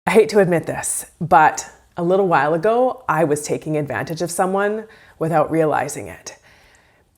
I hate to admit this, but a little while ago, I was taking advantage of someone without realizing it.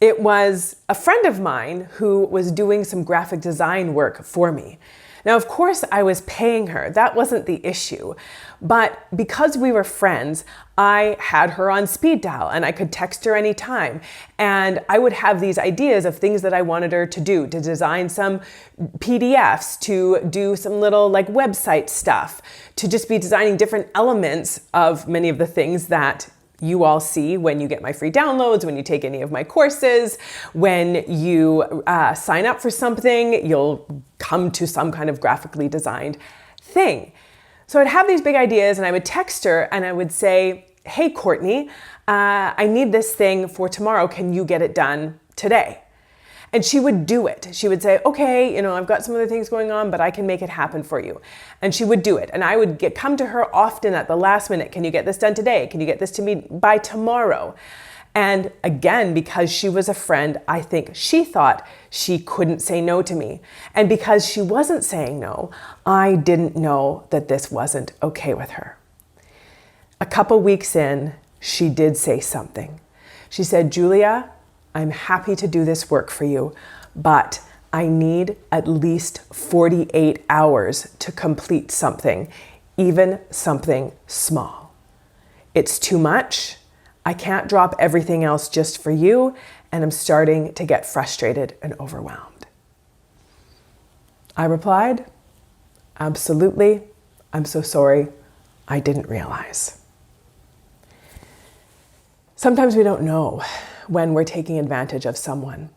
It was a friend of mine who was doing some graphic design work for me. Now, of course, I was paying her. That wasn't the issue. But because we were friends, I had her on speed dial and I could text her anytime. And I would have these ideas of things that I wanted her to do, to design some PDFs, to do some little website stuff, to just be designing different elements of many of the things that you all see when you get my free downloads, when you take any of my courses, when you sign up for something, you'll come to some kind of graphically designed thing. So I'd have these big ideas and I would text her and I would say, hey, Courtney, I need this thing for tomorrow. Can you get it done today? And she would do it. She would say, okay, I've got some other things going on, but I can make it happen for you. And she would do it. And I would come to her often at the last minute. Can you get this done today? Can you get this to me by tomorrow? And again, because she was a friend, I think she thought she couldn't say no to me. And because she wasn't saying no, I didn't know that this wasn't okay with her. A couple weeks in, she did say something. She said, Julia, I'm happy to do this work for you, but I need at least 48 hours to complete something, even something small. It's too much. I can't drop everything else just for you, and I'm starting to get frustrated and overwhelmed. I replied, absolutely. I'm so sorry. I didn't realize. Sometimes we don't know when we're taking advantage of someone.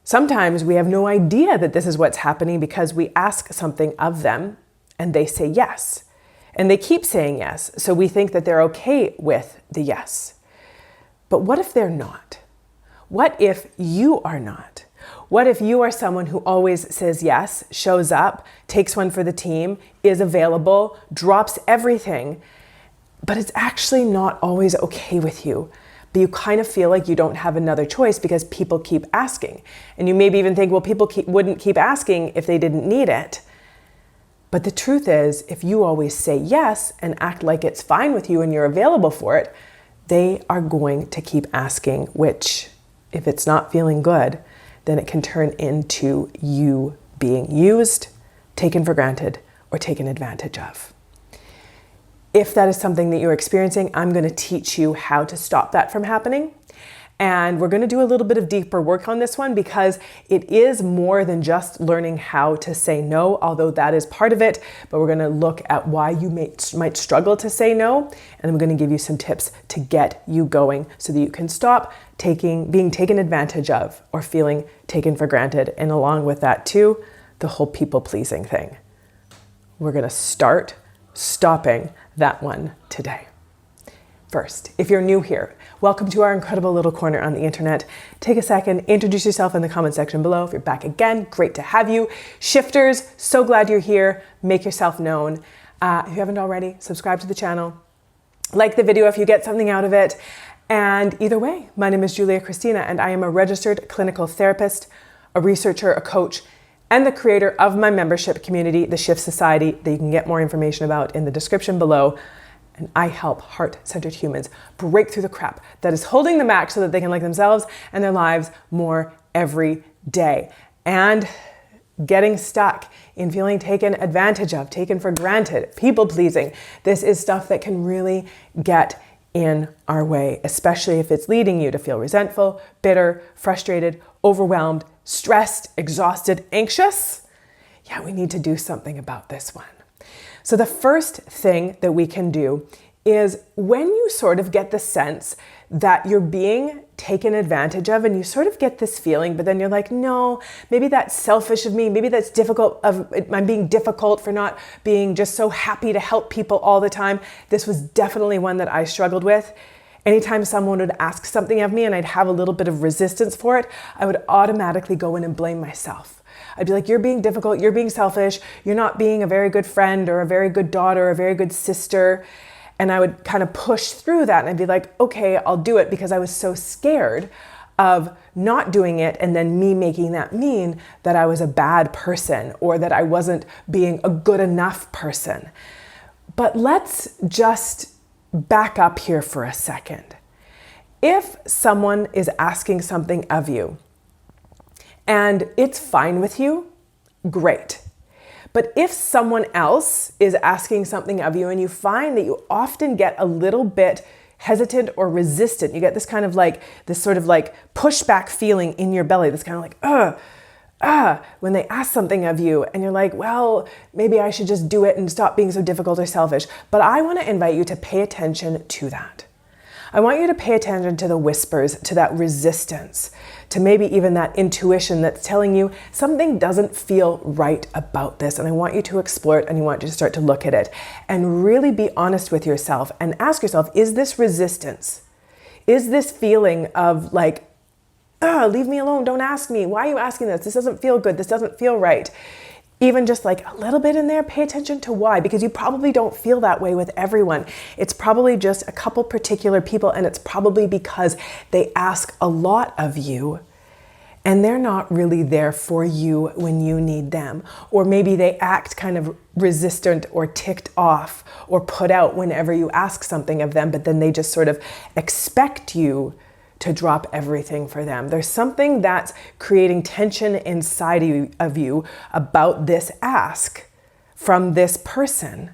Sometimes we have no idea that this is what's happening because we ask something of them and they say yes. And they keep saying yes, so we think that they're okay with the yes. But what if they're not? What if you are not? What if you are someone who always says yes, shows up, takes one for the team, is available, drops everything, but it's actually not always okay with you? But you kind of feel like you don't have another choice because people keep asking. And you maybe even think, well, people wouldn't keep asking if they didn't need it. But the truth is, if you always say yes and act like it's fine with you and you're available for it, they are going to keep asking, which, if it's not feeling good, then it can turn into you being used, taken for granted, or taken advantage of. If that is something that you're experiencing, I'm going to teach you how to stop that from happening. And we're going to do a little bit of deeper work on this one because it is more than just learning how to say no, although that is part of it. But we're going to look at why you might struggle to say no. And I'm going to give you some tips to get you going so that you can stop being taken advantage of or feeling taken for granted. And along with that too, the whole people pleasing thing. We're going to start stopping that one today. First, if you're new here, welcome to our incredible little corner on the internet. Take a second, introduce yourself in the comment section below. If you're back again, great to have you. Shifters, so glad you're here. Make yourself known. If you haven't already, subscribe to the channel. Like the video if you get something out of it. And either way, my name is Kristina, and I am a registered clinical therapist, a researcher, a coach, and the creator of my membership community, the Shift Society, that you can get more information about in the description below. And I help heart-centered humans break through the crap that is holding them back so that they can like themselves and their lives more every day. And getting stuck in feeling taken advantage of, taken for granted, people-pleasing. This is stuff that can really get in our way, especially if it's leading you to feel resentful, bitter, frustrated, overwhelmed, stressed, exhausted, anxious. Yeah, we need to do something about this one. So the first thing that we can do is when you sort of get the sense that you're being taken advantage of and you sort of get this feeling, but then you're like, no, maybe that's selfish of me. Maybe that's I'm being difficult for not being just so happy to help people all the time. This was definitely one that I struggled with. Anytime someone would ask something of me and I'd have a little bit of resistance for it, I would automatically go in and blame myself. I'd be like, you're being difficult, you're being selfish, you're not being a very good friend or a very good daughter or a very good sister. And I would kind of push through that and I'd be like, okay, I'll do it, because I was so scared of not doing it and then me making that mean that I was a bad person or that I wasn't being a good enough person. But let's just back up here for a second. If someone is asking something of you and it's fine with you, great. But if someone else is asking something of you and you find that you often get a little bit hesitant or resistant, you get this kind of like, this sort of like pushback feeling in your belly, this kind of like, when they ask something of you and you're like, well, maybe I should just do it and stop being so difficult or selfish. But I want to invite you to pay attention to that. I want you to pay attention to the whispers, to that resistance, to maybe even that intuition that's telling you something doesn't feel right about this. And I want you to explore it and you want you to start to look at it and really be honest with yourself and ask yourself, is this resistance? Is this feeling of like, leave me alone, don't ask me. Why are you asking this? This doesn't feel good. This doesn't feel right. Even just like a little bit in there, pay attention to why, because you probably don't feel that way with everyone. It's probably just a couple particular people, and it's probably because they ask a lot of you and they're not really there for you when you need them. Or maybe they act kind of resistant or ticked off or put out whenever you ask something of them, but then they just sort of expect you to drop everything for them. There's something that's creating tension inside of you about this ask from this person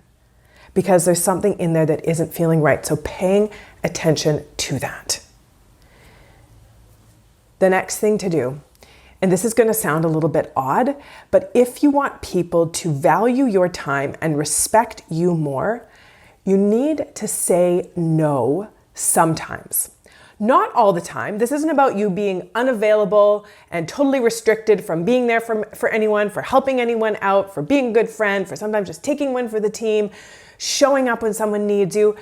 because there's something in there that isn't feeling right. So paying attention to that. The next thing to do, and this is going to sound a little bit odd, but if you want people to value your time and respect you more, you need to say no sometimes. Not all the time. This isn't about you being unavailable and totally restricted from being there for anyone, for helping anyone out, for being a good friend, for sometimes just taking one for the team, showing up when someone needs you.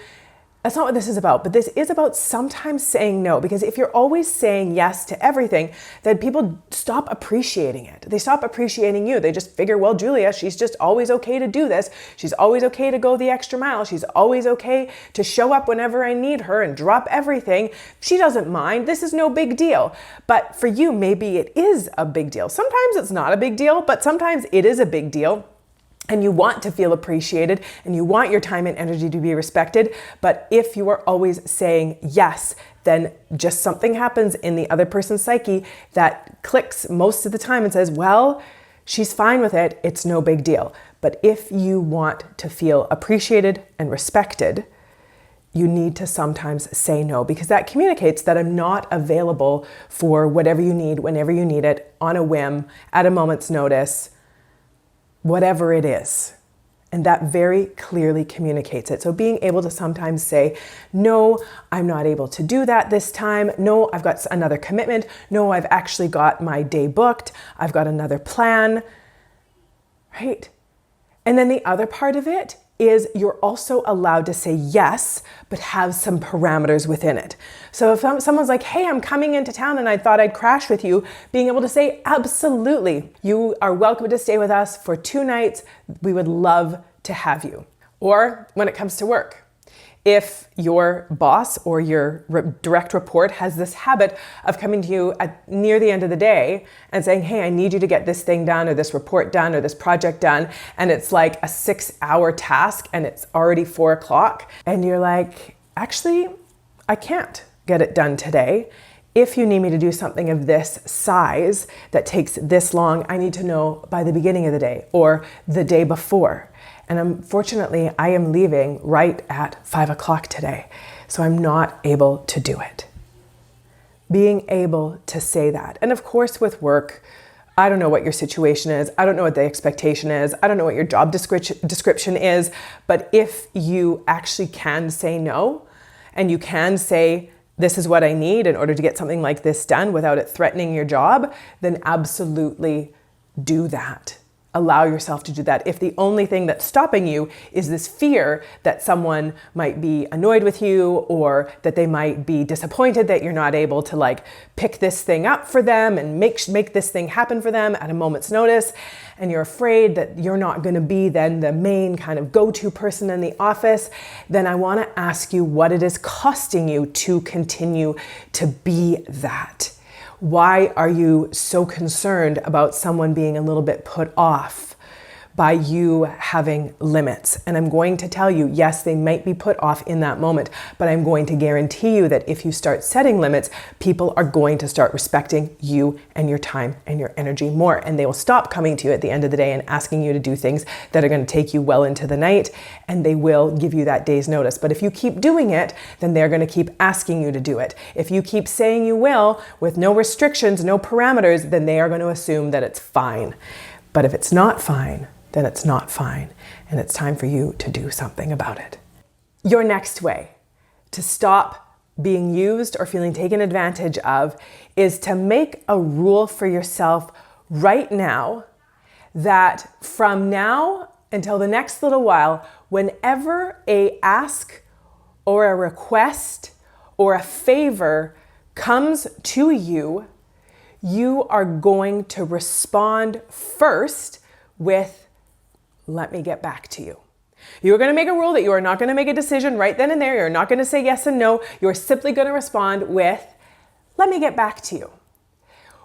That's not what this is about, but this is about sometimes saying no, because if you're always saying yes to everything, then people stop appreciating it. They stop appreciating you. They just figure, well, Julia, she's just always okay to do this. She's always okay to go the extra mile. She's always okay to show up whenever I need her and drop everything. She doesn't mind. This is no big deal. But for you, maybe it is a big deal. Sometimes it's not a big deal, but sometimes it is a big deal. And you want to feel appreciated and you want your time and energy to be respected. But if you are always saying yes, then just something happens in the other person's psyche that clicks most of the time and says, well, she's fine with it. It's no big deal. But if you want to feel appreciated and respected, you need to sometimes say no, because that communicates that I'm not available for whatever you need, whenever you need it, on a whim, at a moment's notice, whatever it is. And that very clearly communicates it. So being able to sometimes say, no, I'm not able to do that this time. No, I've got another commitment. No, I've actually got my day booked. I've got another plan, right? And then the other part of it is you're also allowed to say yes, but have some parameters within it. So if someone's like, hey, I'm coming into town and I thought I'd crash with you, being able to say, absolutely, you are welcome to stay with us for 2 nights. We would love to have you. Or when it comes to work, if your boss or your direct report has this habit of coming to you near the end of the day and saying, hey, I need you to get this thing done or this report done or this project done, and it's like a 6-hour task and it's already 4 o'clock, and you're like, actually, I can't get it done today. If you need me to do something of this size that takes this long, I need to know by the beginning of the day or the day before. And unfortunately, I am leaving right at 5 o'clock today, so I'm not able to do it. Being able to say that. And of course, with work, I don't know what your situation is. I don't know what the expectation is. I don't know what your job description is. But if you actually can say no, and you can say, this is what I need in order to get something like this done without it threatening your job, then absolutely do that. Allow yourself to do that. If the only thing that's stopping you is this fear that someone might be annoyed with you or that they might be disappointed that you're not able to like pick this thing up for them and make this thing happen for them at a moment's notice, and you're afraid that you're not going to be then the main kind of go-to person in the office, then I want to ask you what it is costing you to continue to be that. Why are you so concerned about someone being a little bit put off by you having limits. And I'm going to tell you, yes, they might be put off in that moment, but I'm going to guarantee you that if you start setting limits, people are going to start respecting you and your time and your energy more. And they will stop coming to you at the end of the day and asking you to do things that are going to take you well into the night, and they will give you that day's notice. But if you keep doing it, then they're going to keep asking you to do it. If you keep saying you will with no restrictions, no parameters, then they are going to assume that it's fine. But if it's not fine, then it's not fine, and it's time for you to do something about it. Your next way to stop being used or feeling taken advantage of is to make a rule for yourself right now that from now until the next little while, whenever a ask or a request or a favor comes to you, you are going to respond first with, let me get back to you. You're going to make a rule that you are not going to make a decision right then and there. You're not going to say yes and no. You're simply going to respond with, let me get back to you.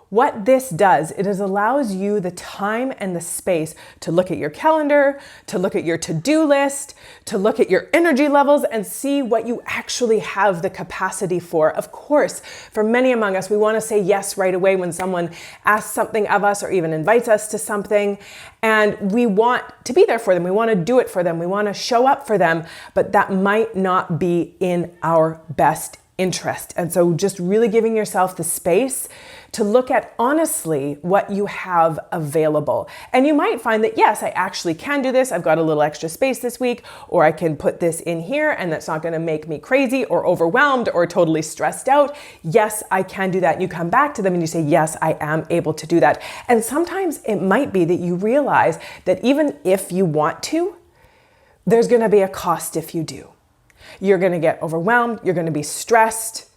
What this does, it allows you the time and the space to look at your calendar, to look at your to-do list, to look at your energy levels and see what you actually have the capacity for. Of course, for many among us, we want to say yes right away when someone asks something of us or even invites us to something. And we want to be there for them. We want to do it for them. We want to show up for them, but that might not be in our best interest. And so just really giving yourself the space to look at honestly what you have available. And you might find that, yes, I actually can do this. I've got a little extra space this week, or I can put this in here and that's not going to make me crazy or overwhelmed or totally stressed out. Yes, I can do that. And you come back to them and you say, yes, I am able to do that. And sometimes it might be that you realize that even if you want to, there's going to be a cost if you do. You're going to get overwhelmed. You're going to be stressed.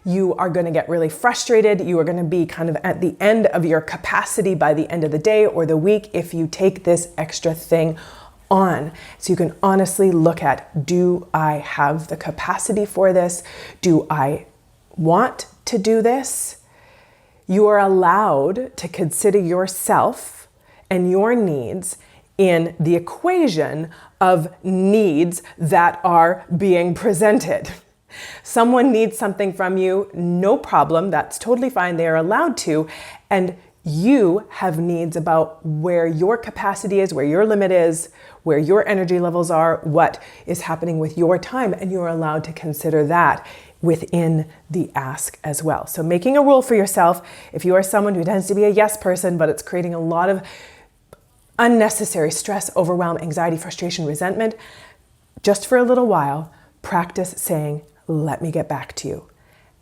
You are going to get really frustrated. You are going to be kind of at the end of your capacity by the end of the day or the week if you take this extra thing on. So you can honestly look at, do I have the capacity for this? Do I want to do this? You are allowed to consider yourself and your needs in the equation of needs that are being presented. Someone needs something from you, no problem, that's totally fine, they are allowed to, and you have needs about where your capacity is, where your limit is, where your energy levels are, what is happening with your time, and you're allowed to consider that within the ask as well. So making a rule for yourself, if you are someone who tends to be a yes person, but it's creating a lot of unnecessary stress, overwhelm, anxiety, frustration, resentment, just for a little while, practice saying, let me get back to you.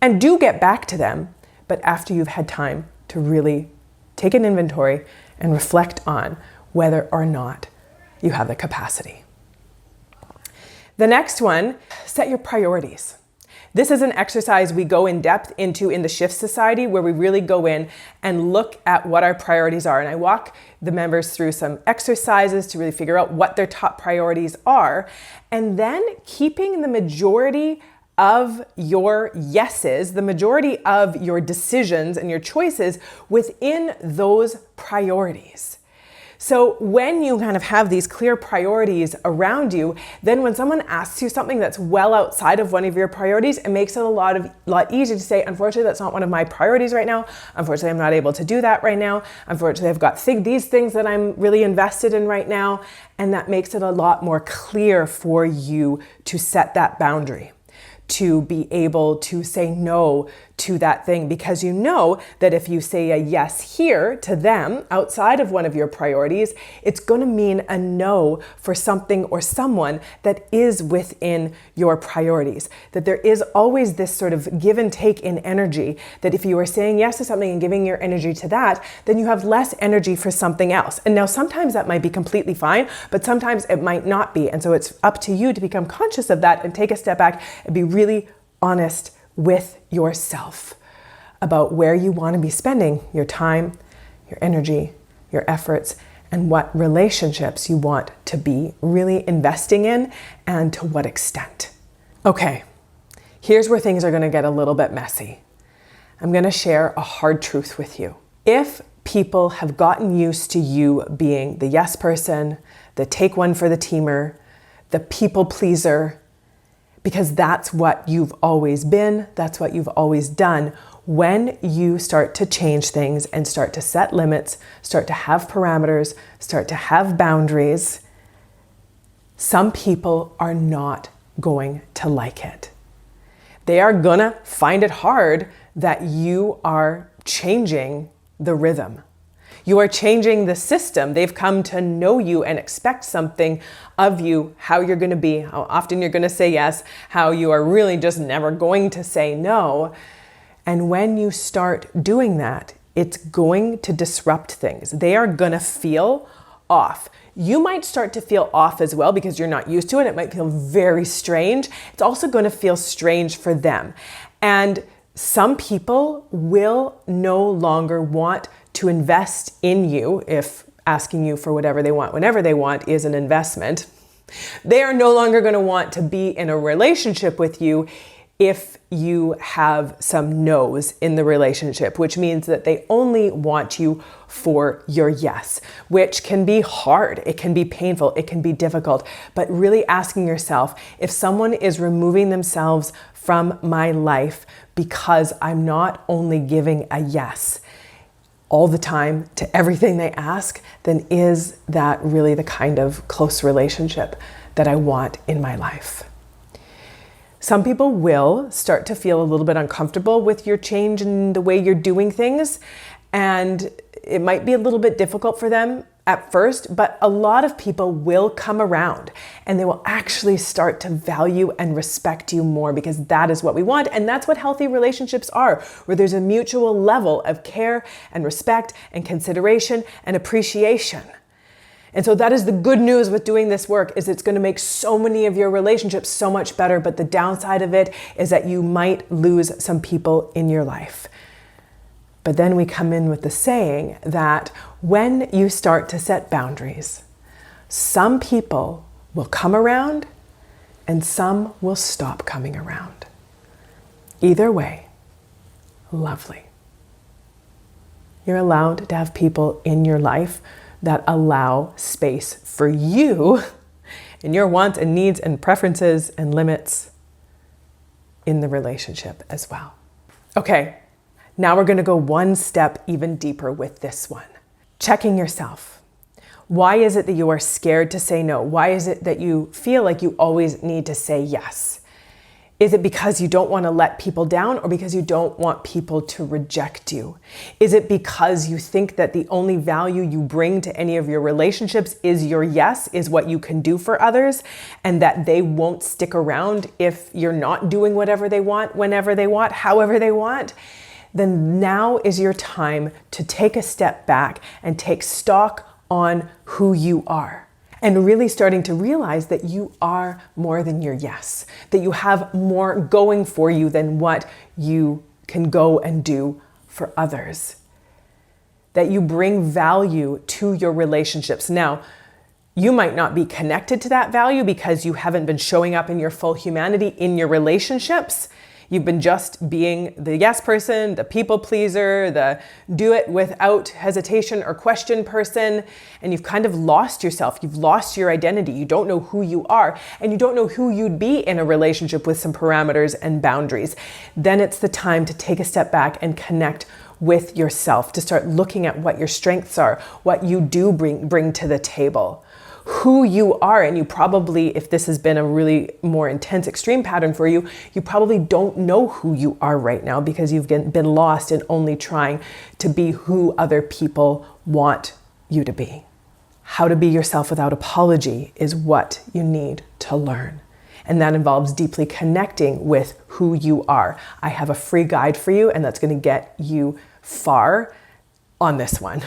And do get back to them, but after you've had time to really take an inventory and reflect on whether or not you have the capacity. The next one, set your priorities. This is an exercise we go in depth into in the Shift Society, where we really go in and look at what our priorities are. And I walk the members through some exercises to really figure out what their top priorities are. And then keeping the majority of your yeses, the majority of your decisions and your choices within those priorities. So when you kind of have these clear priorities around you, then when someone asks you something that's well outside of one of your priorities, it makes it a lot easier to say, unfortunately, that's not one of my priorities right now. Unfortunately, I'm not able to do that right now. Unfortunately, I've got these things that I'm really invested in right now. And that makes it a lot more clear for you to set that boundary, to be able to say no to that thing, because you know that if you say a yes here to them outside of one of your priorities, it's going to mean a no for something or someone that is within your priorities. That there is always this sort of give and take in energy, that if you are saying yes to something and giving your energy to that, then you have less energy for something else. And now sometimes that might be completely fine, but sometimes it might not be. And so it's up to you to become conscious of that and take a step back and be really honest with yourself about where you want to be spending your time, your energy, your efforts, and what relationships you want to be really investing in and to what extent. Okay, here's where things are going to get a little bit messy. I'm going to share a hard truth with you. If people have gotten used to you being the yes person, the take one for the teamer, the people pleaser, because that's what you've always been, that's what you've always done. When you start to change things and start to set limits, start to have parameters, start to have boundaries, some people are not going to like it. They are gonna find it hard that you are changing the rhythm. You are changing the system. They've come to know you and expect something of you, how you're going to be, how often you're going to say yes, how you are really just never going to say no. And when you start doing that, it's going to disrupt things. They are going to feel off. You might start to feel off as well because you're not used to it. It might feel very strange. It's also going to feel strange for them. And some people will no longer want to invest in you if asking you for whatever they want, whenever they want, is an investment. They are no longer going to want to be in a relationship with you if you have some no's in the relationship, which means that they only want you for your yes, which can be hard. It can be painful. It can be difficult. But really asking yourself, if someone is removing themselves from my life because I'm not only giving a yes all the time to everything they ask, then is that really the kind of close relationship that I want in my life? Some people will start to feel a little bit uncomfortable with your change in the way you're doing things, and it might be a little bit difficult for them at first, but a lot of people will come around and they will actually start to value and respect you more, because that is what we want. And that's what healthy relationships are, where there's a mutual level of care and respect and consideration and appreciation. And so that is the good news with doing this work, is it's going to make so many of your relationships so much better. But the downside of it is that you might lose some people in your life. But then we come in with the saying that when you start to set boundaries, some people will come around and some will stop coming around. Either way, lovely. You're allowed to have people in your life that allow space for you and your wants and needs and preferences and limits in the relationship as well. Okay. Now we're going to go one step even deeper with this one. Checking yourself. Why is it that you are scared to say no? Why is it that you feel like you always need to say yes? Is it because you don't want to let people down, or because you don't want people to reject you? Is it because you think that the only value you bring to any of your relationships is your yes, is what you can do for others, and that they won't stick around if you're not doing whatever they want, whenever they want, however they want? Then now is your time to take a step back and take stock on who you are, and really starting to realize that you are more than your yes, that you have more going for you than what you can go and do for others, that you bring value to your relationships. Now, you might not be connected to that value because you haven't been showing up in your full humanity in your relationships. You've been just being the yes person, the people pleaser, the do it without hesitation or question person, and you've kind of lost yourself. You've lost your identity. You don't know who you are, and you don't know who you'd be in a relationship with some parameters and boundaries. Then it's the time to take a step back and connect with yourself, to start looking at what your strengths are, what you do bring to the table, who you are. And you probably, if this has been a really more intense extreme pattern for you, you probably don't know who you are right now because you've been lost in only trying to be who other people want you to be. How to be yourself without apology is what you need to learn. And that involves deeply connecting with who you are. I have a free guide for you, and that's going to get you far on this one.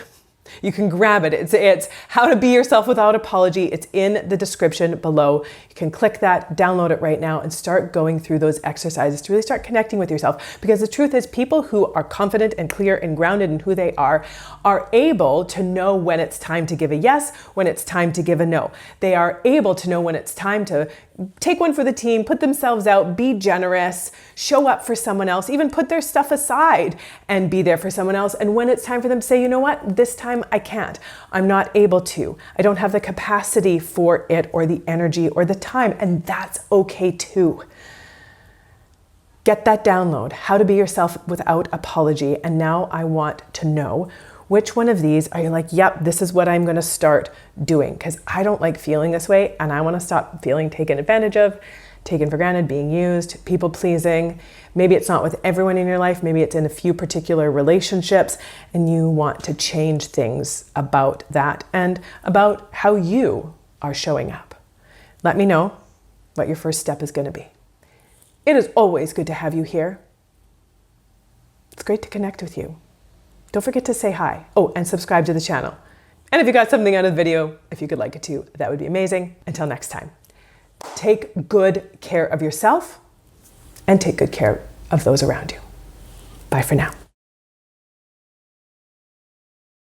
You can grab it. It's How to Be Yourself Without Apology. It's in the description below. You can click that, download it right now, and start going through those exercises to really start connecting with yourself. Because the truth is, people who are confident and clear and grounded in who they are able to know when it's time to give a yes, when it's time to give a no. They are able to know when it's time to take one for the team, put themselves out, be generous, show up for someone else, even put their stuff aside and be there for someone else. And when it's time for them to say, you know what, this time I can't, I'm not able to, I don't have the capacity for it or the energy or the time, and that's okay too. Get that download, How to Be Yourself Without Apology. And now I want to know, which one of these are you like, yep, this is what I'm going to start doing? Because I don't like feeling this way, and I want to stop feeling taken advantage of, taken for granted, being used, people pleasing. Maybe it's not with everyone in your life. Maybe it's in a few particular relationships, and you want to change things about that and about how you are showing up. Let me know what your first step is going to be. It is always good to have you here. It's great to connect with you. Don't forget to say hi. Oh, and subscribe to the channel. And if you got something out of the video, if you could like it too, that would be amazing. Until next time, take good care of yourself and take good care of those around you. Bye for now.